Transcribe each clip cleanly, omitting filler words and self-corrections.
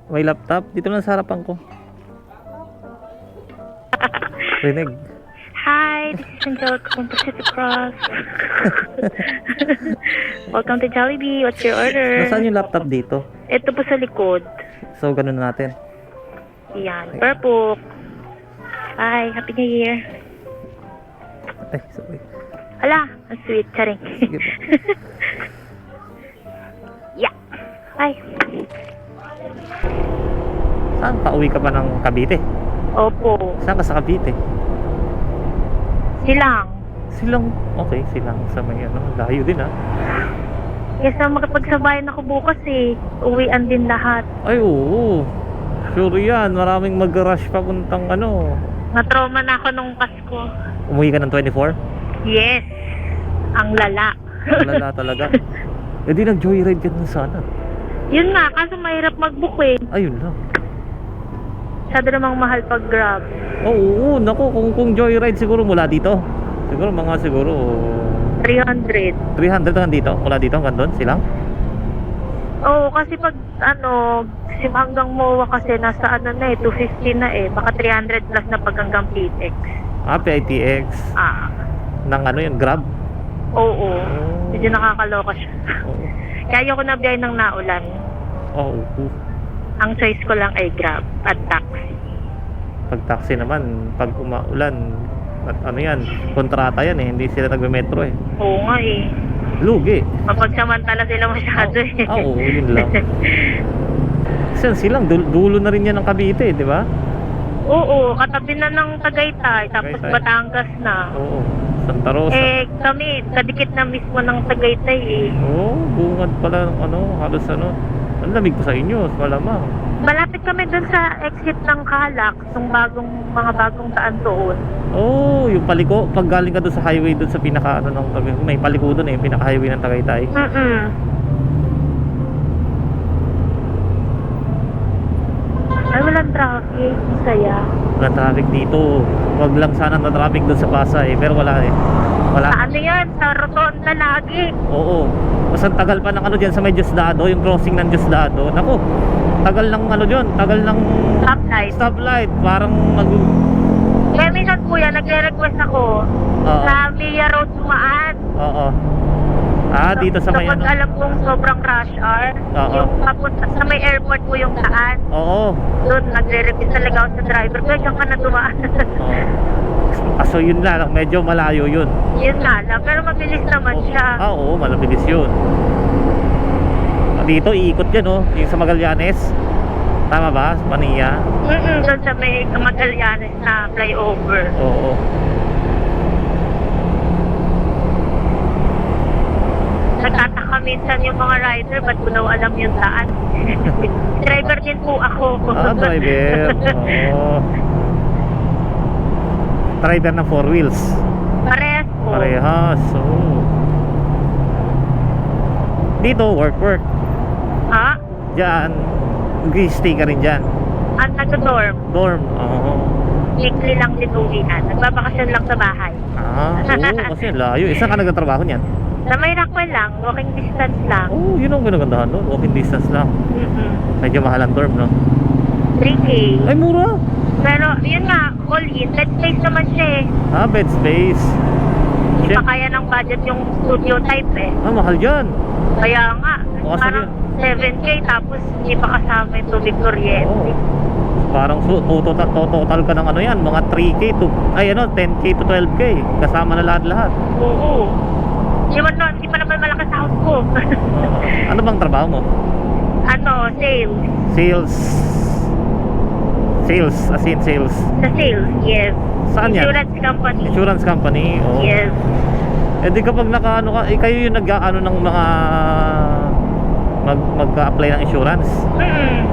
May laptop? Dito lang sa harapan ko. Rinig. Hi, this is Angelica from Pacific Cross. Welcome to Jollibee. What's your order? Nasaan yung laptop dito? Ito po sa likod. So, ganun natin. Yan. Purple. Hi, Happy New Year. Ay, sorry. Hala, ang sweet. Charing. Sige po. Yeah. Hi. Saan? Pauwi ka pa ng Cavite? Opo. Saan ka sa Cavite? Silang. Silang, okay, silang sa may ano, layo din ah. Kasi makapagsabayan ako bukas eh. Uwian din lahat. Ay, oo. Sure yan, maraming mag-rush papuntang ano. Na-trauma na ako nung Pasko. Umuwi ka ng 24? Yes. Ang lala. Ang lala talaga. Eh di nag-joyride ka dun sana. Yun nga, kaso mahirap mag-book eh. Ayun lang. Masyado namang mahal pag Grab. Oo, naku, kung joyride siguro mula dito. Siguro 300. 300 hanggang dito. Mula dito hanggang doon, silang? Oo, kasi pag hanggang MOA kasi nasa na 250 na eh. Baka 300 plus na pag hanggang PTX. Ah, PITX. Ah. Nang ano yun, Grab? Oo. Medyo nakakaloka siya. Oo. Kaya ayoko na biyay ng naulan. Oo. Ang choice ko lang ay Grab at taxi. Pag taxi naman, pag umaulan, at ano yan, kontrata yan eh. Hindi sila nagme-metro eh. Oo nga eh. Lugi. Mapagsamantala sila masyado eh. Oo, yun lang. Kasi silang, dulo na rin yan ng Cavite, di ba? Oo, katabi na ng Tagaytay, tapos Tagaytay. Batangas na. Oo. Santa Rosa. Eh, kami, kadikit na mismo ng Tagaytay eh. Oo, bungad pala ng ano, halos ano. Ang lamig pa sa inyo, malamang. Malapit kami dun sa exit ng Calax, yung mga bagong daan doon. Oo, yung paliko, pag galing ka doon sa highway, doon sa pinaka, ano, may paliko doon eh, yung pinaka highway ng Tagaytay. Ay, walang traffic. Saya. Walang traffic dito. Wag lang sana na traffic doon sa Pasay, pero wala eh. Wala. Ano yan? Sa rotonda lagi. Oo. Mas ang tagal pa ng ano dyan sa may Diosdado, yung crossing ng Diosdado. Naku, tagal ng ano dyan, tagal ng Stoplight. stoplight. Parang Kaya minsan po yan, nagre-request ako Oo. sa Mia Road dumaan. Oo. Ah, dito sa may Kapag ano. alam kong sobrang rush hour, Oo. yung papunta sa may airport po yung daan. Oo. Doon, nagre-request talaga ako sa driver. Kaya diyan ka na dumaan. Oo. Kaso yun lang, medyo malayo yun. Yun nga lang, pero mabilis naman siya. Ah, oo, malabilis yun. Dito, iikot yan, oh. Yung sa Magallanes. Tama ba? Manila. Doon sa may Magallanes na flyover. Oo. Nagtataka minsan yung mga rider, ba't ko daw alam yung daan? Driver din po ako. Ah, driver. Oo. Driver ng 4 wheels. Parehas po. Parehas. Oo. Dito, work. Ha? Diyan. Mag-stay ka rin dyan. At nag-dorm. Dorm. Oo. Weekly lang din uwian. Nagbabakasyon lang sa bahay. Ah, oo. Kasi layo. Saan ka nagtatrabaho niyan? Sa may Rockwell lang, walking distance lang. Oo, yun ang ginagandahan doon. Walking distance lang. Medyo mahal ang dorm, no? 3K. Ay, mura. Pero yun nga, all in. Bed space naman siya eh. Ah, bed space. Hindi pa kaya ng budget yung studio type eh. Ah, mahal dyan. Kaya nga, O, kasi parang 7K tapos hindi pa kasama yung tubig kuryente. Oo. Parang total ka ng ano yan, mga 3K to, ay ano, 10K to 12K. Kasama na lahat-lahat. Oo. Hindi pa naman malakas sahod ko. Ano bang trabaho mo? Sales. Sales. Sales, as in sales. Sa sales, yes. Saan yan? Insurance company. Insurance company. Oh. Yes. Eh di kapag nakaano ka, kayo yung nag-aano ng mga mag-apply ng insurance.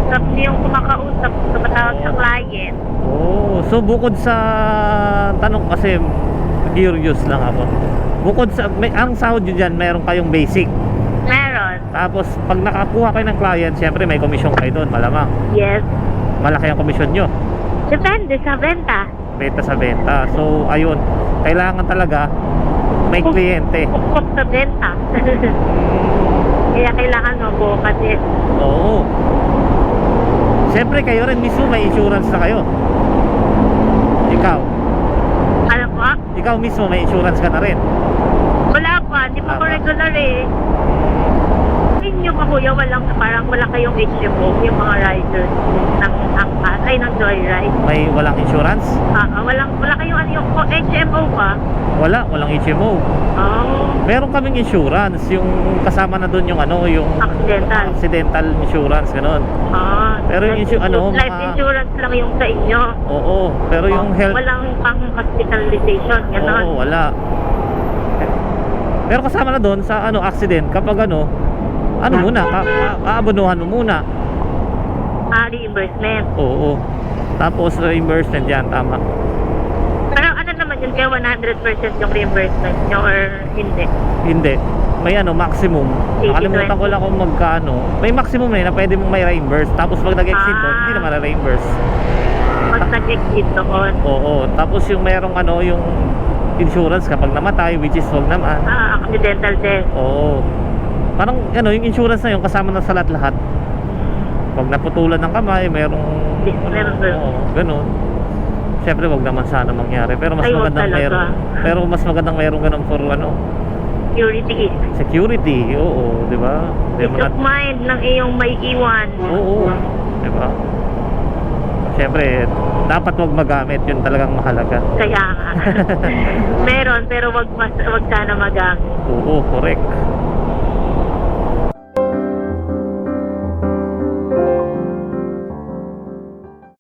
Tapos yung kumakausap, tumatawag sa client. Oh, so bukod sa tanong kasi curious lang ako. Bukod sa ang sahod nyo dyan, meron kayong basic. Meron. Tapos pag nakakuha kayo ng client, syempre may commission kayo doon, malamang. Yes. Malaki ang commission nyo. Depende sa benta. benta sa benta. So ayun, kailangan talaga may kliyente. Pukpok sa benta. Kaya kailangan mo kasi Oo. Siyempre kayo rin mismo may insurance na kayo. Ikaw, alam mo, ikaw mismo may insurance ka na rin. wala pa, di pa ko Tama. regular eh. Inyo pa kuya, parang wala kayong HMO, yung mga riders ng angkas, ay ng joyride. May walang insurance? Wala kayong ano yung HMO pa? Walang HMO. Oh, Meron kaming insurance, yung kasama na doon yung ano, yung accidental. accidental insurance, ganun. Pero yung life insurance lang yung sa inyo. Oo, pero yung health, Walang pang hospitalization, gano'n. oo, wala. Pero kasama na doon sa ano, accident, kapag ano muna, aabonuhan mo muna. Reimbursement. Oo. Tapos reimbursement yan, tama. Pero ano naman yun, kaya 100% yung reimbursement nyo or hindi? Hindi. May ano, maximum. 80-20. Nakalimutan ko lang kung magkano. May maximum na pwede mong may reimburse. Tapos pag nag-exceed doon, hindi naman na-reimburse. Pag nag-exit doon. Oo. Tapos yung merong ano, yung insurance kapag namatay, which is wag naman. Accidental death. Oo. Parang ano, yung insurance na yun kasama na sa lahat-lahat. Pag naputulan ng kamay, merong Dismember. Oo, ganun. Siyempre wag naman sana mangyari, pero mas Ay, wag magandang talaga. meron. Pero mas magandang meron ganun for ano, Security. security. Oo, 'di ba? Di mo Peace na of mind ng iyong may iwan. Oo, 'di ba? Siyempre, dapat wag magamit, yun talagang mahalaga. Kaya nga. Meron, pero wag sana magamit. Oo, correct.